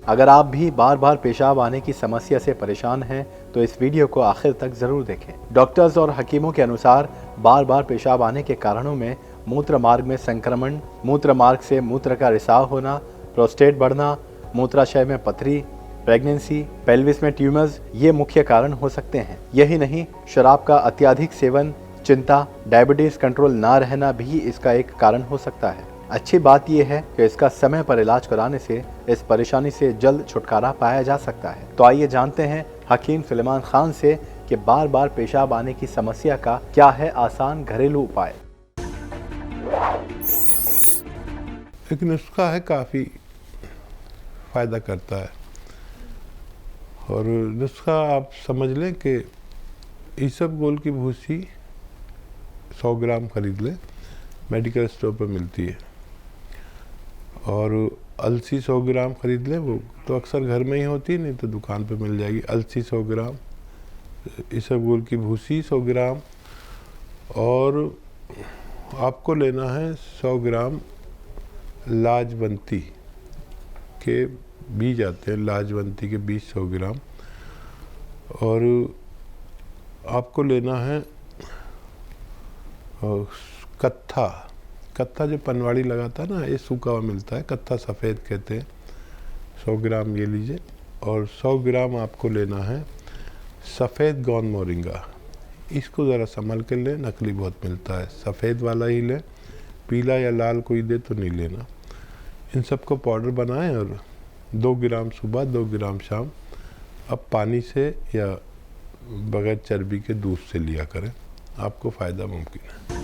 अगर आप भी बार बार पेशाब आने की समस्या से परेशान हैं तो इस वीडियो को आखिर तक जरूर देखें। डॉक्टर्स और हकीमों के अनुसार बार बार पेशाब आने के कारणों में मूत्र मार्ग में संक्रमण, मूत्र मार्ग से मूत्र का रिसाव होना, प्रोस्टेट बढ़ना, मूत्राशय में पथरी, प्रेगनेंसी, पेल्विस में ट्यूमर्स ये मुख्य कारण हो सकते हैं। यही नहीं, शराब का अत्यधिक सेवन, चिंता, डायबिटीज कंट्रोल ना रहना भी इसका एक कारण हो सकता है। अच्छी बात यह है कि इसका समय पर इलाज कराने से इस परेशानी से जल्द छुटकारा पाया जा सकता है। तो आइए जानते हैं हकीम सुलेमान खान से कि बार बार पेशाब आने की समस्या का क्या है आसान घरेलू उपाय। एक नुस्खा है, काफ़ी फ़ायदा करता है। और नुस्खा आप समझ लें कि इसबगोल की भूसी 100 ग्राम खरीद लें, मेडिकल स्टोर पर मिलती है। और अलसी 100 ग्राम खरीद लें, वो तो अक्सर घर में ही होती है, नहीं तो दुकान पे मिल जाएगी। अलसी 100 ग्राम, इसबगोल की भूसी 100 ग्राम, और आपको लेना है 100 ग्राम लाजवंती के बीज आते हैं, लाजवंती के बीज 100 ग्राम। और आपको लेना है कत्था जो पनवाड़ी लगाता है ना, ये सूखा हुआ मिलता है, कत्था सफ़ेद कहते हैं, 100 ग्राम ये लीजिए। और 100 ग्राम आपको लेना है सफ़ेद गौन मोरिंगा। इसको ज़रा संभल के लें, नकली बहुत मिलता है, सफ़ेद वाला ही लें, पीला या लाल कोई दे तो नहीं लेना। इन सबको पाउडर बनाएं और 2 ग्राम सुबह, 2 ग्राम शाम अब पानी से या बगैर चर्बी के दूध से लिया करें, आपको फ़ायदा मुमकिन है।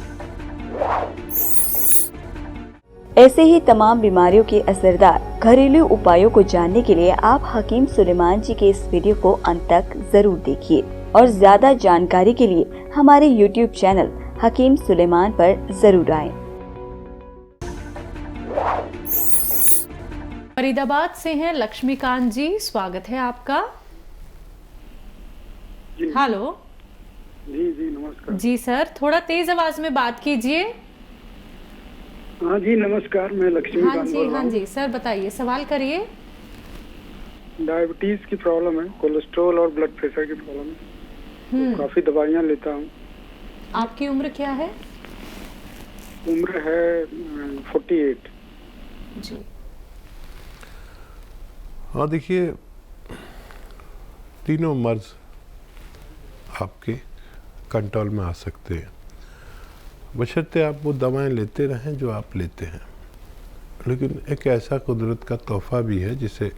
ऐसे ही तमाम बीमारियों के असरदार घरेलू उपायों को जानने के लिए आप हकीम सुलेमान जी के इस वीडियो को अंत तक जरूर देखिए और ज्यादा जानकारी के लिए हमारे YouTube चैनल हकीम सुलेमान पर जरूर आएं। फरीदाबाद से हैं लक्ष्मीकांत जी, स्वागत है आपका। हेलो जी नमस्कार। जी सर, थोड़ा तेज आवाज में बात कीजिए। हाँ जी नमस्कार, मैं लक्ष्मीकांत बोल रहा हूँ। हाँ जी सर, बताइए, सवाल करिए। डायबिटीज की प्रॉब्लम है, कोलेस्ट्रॉल और ब्लड प्रेशर की प्रॉब्लम है, तो काफी दवाइयाँ लेता हूँ। आपकी उम्र क्या है? उम्र है 48 जी। हाँ देखिए, तीनों मर्ज आपके कंट्रोल में आ सकते हैं, बशर्ते आप वो दवाएं लेते रहें जो आप लेते हैं। लेकिन एक ऐसा कुदरत का तोहफा भी है जिसे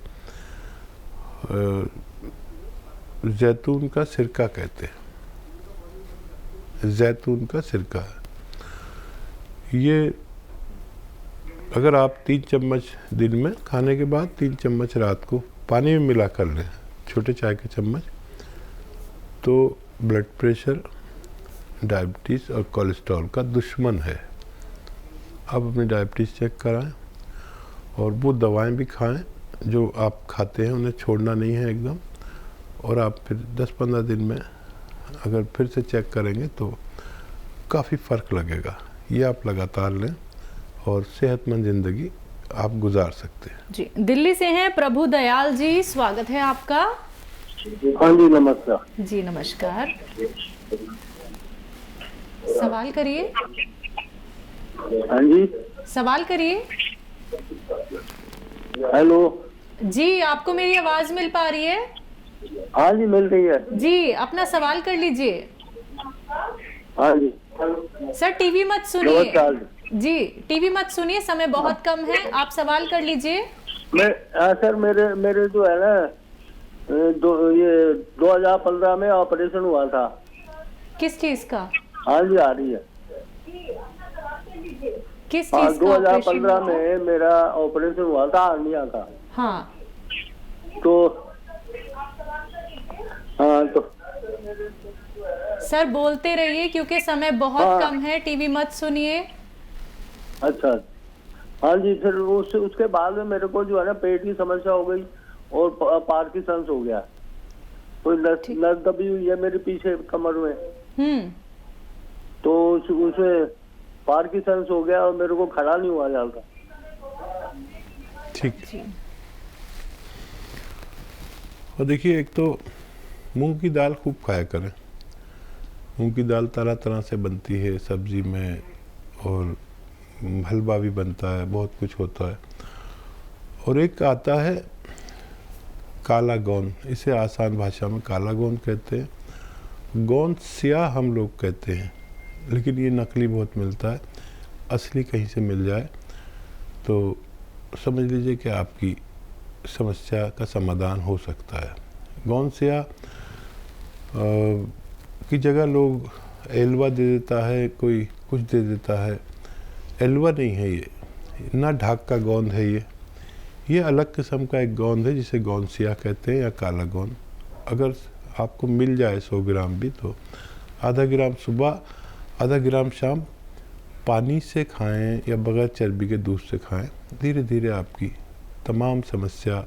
जैतून का सिरका कहते हैं। जैतून का सिरका है ये, अगर आप 3 चम्मच दिन में खाने के बाद 3 चम्मच रात को पानी में मिला कर लें, छोटे चाय के चम्मच, तो ब्लड प्रेशर, डायबिटीज़ और कोलेस्ट्रॉल का दुश्मन है। आप अपनी डायबिटीज़ चेक कराएं और वो दवाएं भी खाएं जो आप खाते हैं, उन्हें छोड़ना नहीं है एकदम। और आप फिर 10-15 दिन में अगर फिर से चेक करेंगे तो काफ़ी फ़र्क लगेगा। ये आप लगातार लें और सेहतमंद ज़िंदगी आप गुजार सकते हैं। जी, दिल्ली से हैं प्रभु दयाल जी, स्वागत है आपका। हाँ जी नमस्कार। जी नमस्कार, सवाल करिए। हाँ जी, सवाल करिए। हेलो जी, आपको मेरी आवाज मिल पा रही है? हाँ जी मिल रही है जी, अपना सवाल कर लीजिए। हाँ जी। सर टीवी मत सुनिए। नमस्कार जी, टीवी मत सुनिए, समय बहुत कम है, आप सवाल कर लीजिए। सर मेरे जो है ना, ये 2015 में ऑपरेशन हुआ था। किस चीज का? हाँ जी आ रही है। किस हाँ, चीज का 2015 में मेरा ऑपरेशन हुआ था हार्निया का। हाँ तो हाँ तो सर बोलते रहिए क्योंकि समय बहुत कम है, टीवी मत सुनिए। अच्छा, हाँ जी। फिर उसके बाद में मेरे को जो है ना पेट की समस्या हो गई और पार्किंसंस हो गया। कोई नस दबी हुई है मेरे पीछे कमर में। तो उसे पार्किंसंस हो गया और मेरे को खड़ा नहीं हुआ जाता। ठीक। और देखिए, एक तो मूंग की दाल खूब खाया करें। मूंग की दाल तरह तरह से बनती है सब्जी में, और हलवा भी बनता है, बहुत कुछ होता है। और एक आता है काला गोंद, इसे आसान भाषा में काला गोंद कहते हैं। गोंद स्याह हम लोग कहते हैं, लेकिन ये नकली बहुत मिलता है। असली कहीं से मिल जाए तो समझ लीजिए कि आपकी समस्या का समाधान हो सकता है। गोंद स्याह की जगह लोग एलवा दे देता है, कोई कुछ दे देता है। एलवा नहीं है ये, ना ढाक का गोंद है ये अलग किस्म का एक गोंद है जिसे गोंद स्याह कहते हैं या काला गोंद। अगर आपको मिल जाए 100 ग्राम भी, तो आधा ग्राम सुबह, आधा ग्राम शाम पानी से खाएं या बगैर चर्बी के दूध से खाएं। धीरे धीरे आपकी तमाम समस्या,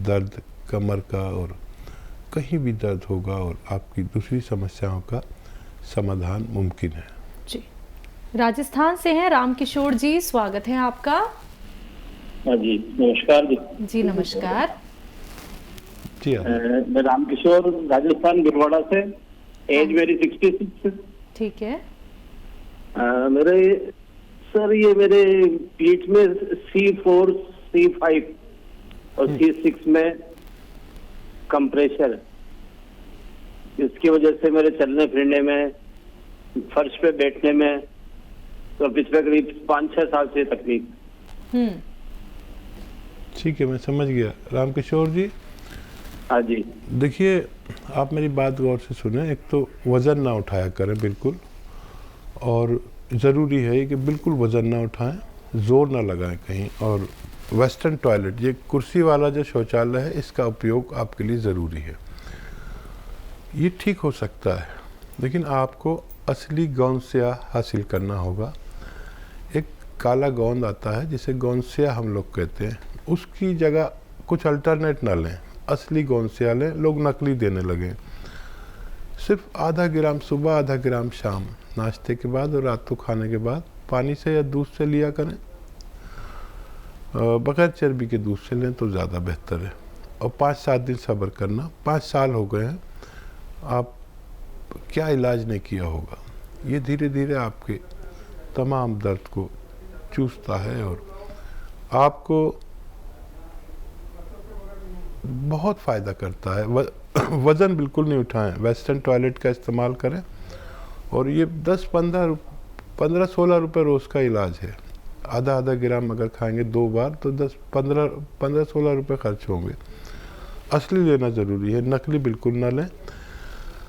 दर्द कमर का और कहीं भी दर्द होगा, और आपकी दूसरी समस्याओं का समाधान मुमकिन है। जी, राजस्थान से हैं रामकिशोर जी, स्वागत है आपका। हाँ जी, नमस्कार जी। जी नमस्कार। जी हाँ। मैं रामकिशोर, राजस्थान गिरवाड़ा से। एज मेरी 66। ठीक है। मेरे सर, ये मेरे पीठ में C4, C5 और C6 में कंप्रेशर है। इसकी वजह से मेरे चलने फिरने में, फर्श पे बैठने में, तो पिछले करीब 5-6 साल से तकलीफ। ठीक है, मैं समझ गया रामकिशोर जी। हाँ जी। देखिए, आप मेरी बात गौर से सुने। एक तो वज़न ना उठाया करें बिल्कुल, और ज़रूरी है कि बिल्कुल वज़न ना उठाएं, ज़ोर ना लगाएं कहीं। और वेस्टर्न टॉयलेट, ये कुर्सी वाला जो शौचालय है, इसका उपयोग आपके लिए ज़रूरी है। ये ठीक हो सकता है, लेकिन आपको असली गोंद स्याह हासिल करना होगा। एक काला गोंद आता है जिसे गोंद स्याह हम लोग कहते हैं, उसकी जगह कुछ अल्टरनेट ना लें, असली गोंद स्याह लें। लोग नकली देने लगे। सिर्फ आधा ग्राम सुबह, आधा ग्राम शाम, नाश्ते के बाद और रात को खाने के बाद पानी से या दूध से लिया करें। बगैर चर्बी के दूध से लें तो ज़्यादा बेहतर है। और 5-7 दिन सब्र करना। 5 साल हो गए हैं, आप क्या इलाज नहीं किया होगा। ये धीरे धीरे आपके तमाम दर्द को चूसता है और आपको बहुत फ़ायदा करता है। वज़न बिल्कुल नहीं उठाएं, वेस्टर्न टॉयलेट का इस्तेमाल करें। और ये 10-15-16 रुपये रोज़ का इलाज है। आधा आधा ग्राम अगर खाएंगे 2 बार तो 10-15-16 रुपये खर्च होंगे। असली लेना ज़रूरी है, नकली बिल्कुल ना लें।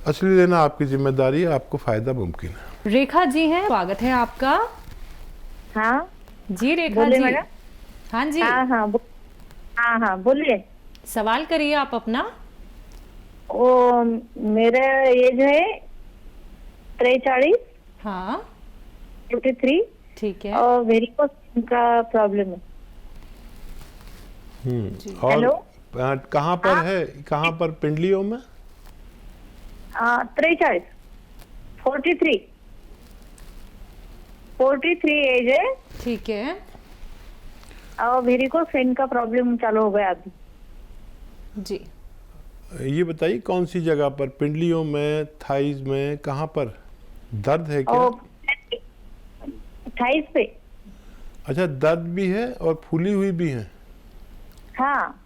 असली लेना आपकी जिम्मेदारी है, आपको फ़ायदा मुमकिन है। रेखा जी हैं, स्वागत है आपका। हाँ जी रेखा बोलिए जी। मैडम। हाँ जी, हाँ बोलिए। सवाल करिए आप अपना। वो मेरा एज है 43, हाँ 43, ठीक है। और वेरिकोस का प्रॉब्लम है। और हेलो? कहाँ पर है, कहाँ पर? पिंडलियों में? 43, 43 एज है, ठीक है और वेरिकोस वेन का प्रॉब्लम चालू हो गया अभी। जी। ये बताइए कौन सी जगह पर? पिंडलियों में, थाइज में, कहाँ पर दर्द है क्या? और थाइस पे। अच्छा, दर्द भी है और फूली हुई भी है। हाँ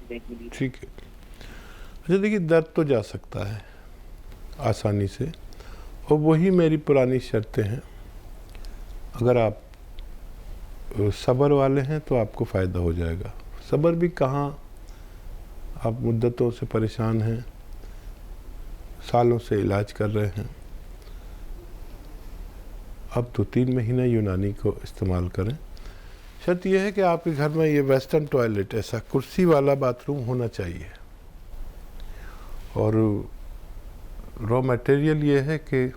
ठीक है। अच्छा देखिए, दर्द तो जा सकता है आसानी से, और वही मेरी पुरानी शर्तें हैं। अगर आप सब्र वाले हैं तो आपको फ़ायदा हो जाएगा। सब्र भी कहाँ, आप मुद्दतों से परेशान हैं, सालों से इलाज कर रहे हैं। अब 2-3 महीने यूनानी को इस्तेमाल करें। शर्त यह है कि आपके घर में ये वेस्टर्न टॉयलेट, ऐसा कुर्सी वाला बाथरूम होना चाहिए। और रॉ मटेरियल ये है कि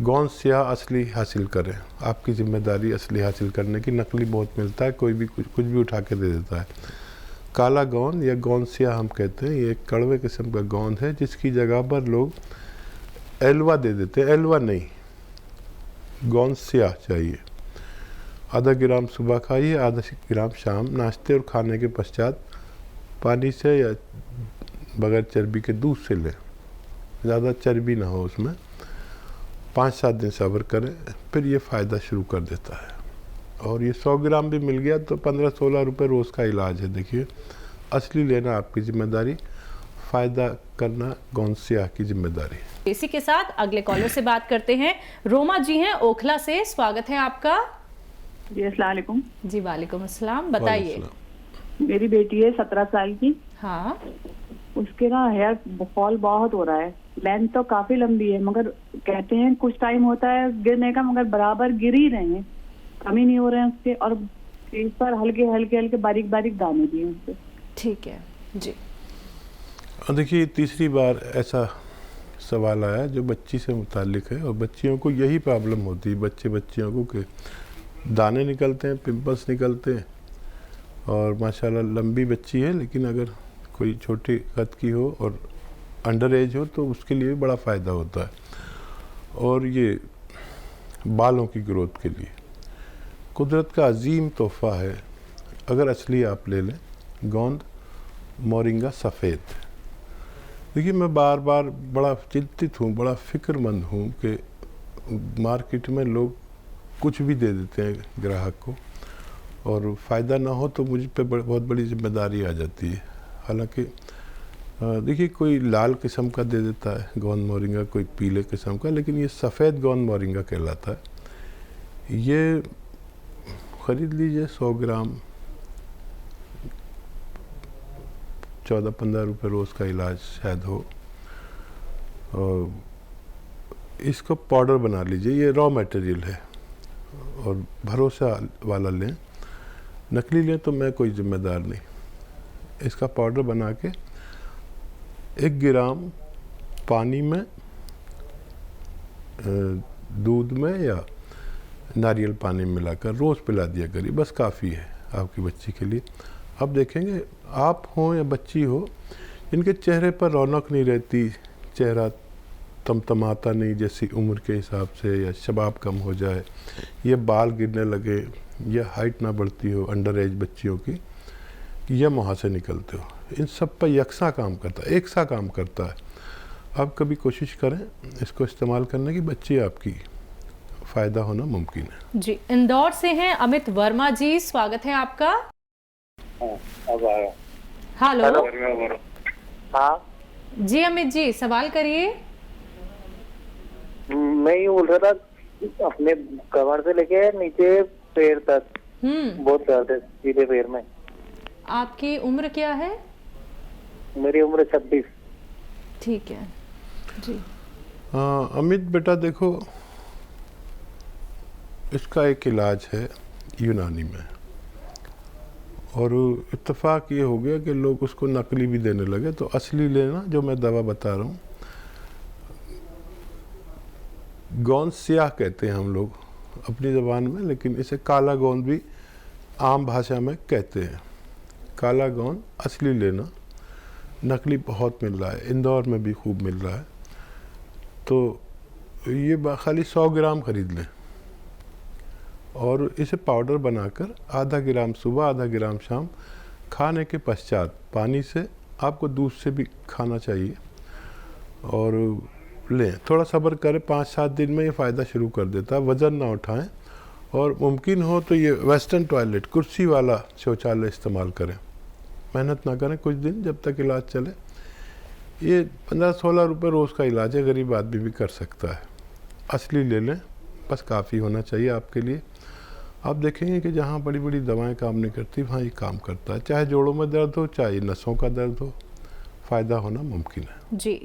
गोंद स्याह असली हासिल करें। आपकी जिम्मेदारी असली हासिल करने की। नकली बहुत मिलता है, कोई भी कुछ भी उठा के दे देता है। काला गोंद या गोंद स्याह हम कहते हैं, ये एक कड़वे किस्म का गोंद है जिसकी जगह पर लोग एलवा दे देते हैं। एलवा नहीं, गोंद स्याह चाहिए। आधा ग्राम सुबह खाइए, आधा ग्राम शाम, नाश्ते और खाने के पश्चात पानी से या बगैर चर्बी के दूध से लें, ज़्यादा चर्बी ना हो उसमें। 5-7 दिन सब्र करें, फिर ये फ़ायदा शुरू कर देता है। और ये 100 ग्राम भी मिल गया तो 15-16 रुपये रोज़ का इलाज है। देखिए, असली लेना आपकी जिम्मेदारी, फ़ायदा करना गोंद स्याह की जिम्मेदारी। इसी के साथ अगले कॉलर से बात करते हैं। रोमा जी हैं ओखला से, स्वागत है आपका। जी अस्सलाम वालेकुम। जी वालेकुम अस्सलाम, बताइए। मेरी बेटी है 17 साल की। हाँ, उसके ना हेयर फॉल बहुत हो रहा है, लेंथ तो काफी लंबी है, मगर कहते हैं कुछ टाइम होता है गिरने का, मगर बराबर गिर ही रहे हैं, कम ही नहीं हो रहे हैं उसके। और इस पर हल्के हल्के बारीक बारीक दाने भी हैं उससे। ठीक है जी। देखिए, तीसरी बार ऐसा सवाल आया जो बच्ची से मुतालिक है, और बच्चियों को यही प्रॉब्लम होती है, बच्चियों को कि दाने निकलते हैं, पिंपल्स निकलते हैं। और माशाल्लाह लंबी बच्ची है, लेकिन अगर कोई छोटे कद की हो और अंडर एज हो तो उसके लिए बड़ा फ़ायदा होता है। और ये बालों की ग्रोथ के लिए कुदरत का अजीम तोहफ़ा है, अगर असली आप ले लें, गोंद मोरिंगा सफ़ेद। देखिए, मैं बार बार बड़ा चिंतित हूँ, बड़ा फ़िक्रमंद हूँ कि मार्केट में लोग कुछ भी दे देते हैं ग्राहक को, और फ़ायदा ना हो तो मुझ पे बहुत बड़ी जिम्मेदारी आ जाती है। हालांकि देखिए, कोई लाल किस्म का दे देता है गोंद मोरिंगा, कोई पीले किस्म का, लेकिन ये सफ़ेद गोंद मोरिंगा कहलाता है। ये ख़रीद लीजिए 100 ग्राम, 14-15 रुपये रोज़ का इलाज शायद हो। और इसको पाउडर बना लीजिए, ये रॉ मटेरियल है, और भरोसा वाला लें, नकली लें तो मैं कोई ज़िम्मेदार नहीं। इसका पाउडर बना के 1 ग्राम पानी में, दूध में या नारियल पानी में मिलाकर रोज़ पिला दिया करिए, बस काफ़ी है आपकी बच्ची के लिए। अब देखेंगे, आप हों या बच्ची हो, इनके चेहरे पर रौनक नहीं रहती, चेहरा तमतमाता नहीं जैसी उम्र के हिसाब से, या शबाब कम हो जाए, या बाल गिरने लगे, या हाइट ना बढ़ती हो अंडर एज बच्चियों की, या मुहासे निकलते हो, इन सब पर यकसा काम करता है, एक सा काम करता है। आप कभी कोशिश करें इसको इस्तेमाल करने की, बच्ची आपकी फ़ायदा होना मुमकिन है। जी, इंदौर से हैं अमित वर्मा जी, स्वागत है आपका। हेलो। हाँ जी अमित जी, सवाल करिए। मैं ये बोल रहा था, अपने कमर से लेके नीचे पैर तक बहुत दर्द है, सीधे पैर में। आपकी उम्र क्या है? मेरी उम्र 26। ठीक है जी। अमित बेटा, देखो, इसका एक इलाज है यूनानी में, और इत्तेफाक ये हो गया कि लोग उसको नकली भी देने लगे, तो असली लेना जो मैं दवा बता रहा हूँ। गोंद स्याह कहते हैं हम लोग अपनी ज़बान में, लेकिन इसे काला गोंद भी आम भाषा में कहते हैं। काला गोंद असली लेना, नकली बहुत मिल रहा है, इंदौर में भी खूब मिल रहा है। तो ये खाली 100 ग्राम ख़रीद लें, और इसे पाउडर बनाकर आधा ग्राम सुबह, आधा ग्राम शाम, खाने के पश्चात पानी से, आपको दूध से भी खाना चाहिए, और लें। थोड़ा सब्र करें, 5-7 दिन में ये फ़ायदा शुरू कर देता है। वज़न ना उठाएं, और मुमकिन हो तो ये वेस्टर्न टॉयलेट, कुर्सी वाला शौचालय इस्तेमाल करें। मेहनत ना करें कुछ दिन, जब तक इलाज चले। ये 15-16 रुपये रोज़ का इलाज है, गरीब आदमी भी कर सकता है। असली ले लें, बस काफ़ी होना चाहिए आपके लिए। आप देखेंगे कि जहाँ बड़ी बड़ी दवाएं काम नहीं करती, वहाँ ये काम करता है। चाहे जोड़ों में दर्द हो, चाहे नसों का दर्द हो, फ़ायदा होना मुमकिन है। जी।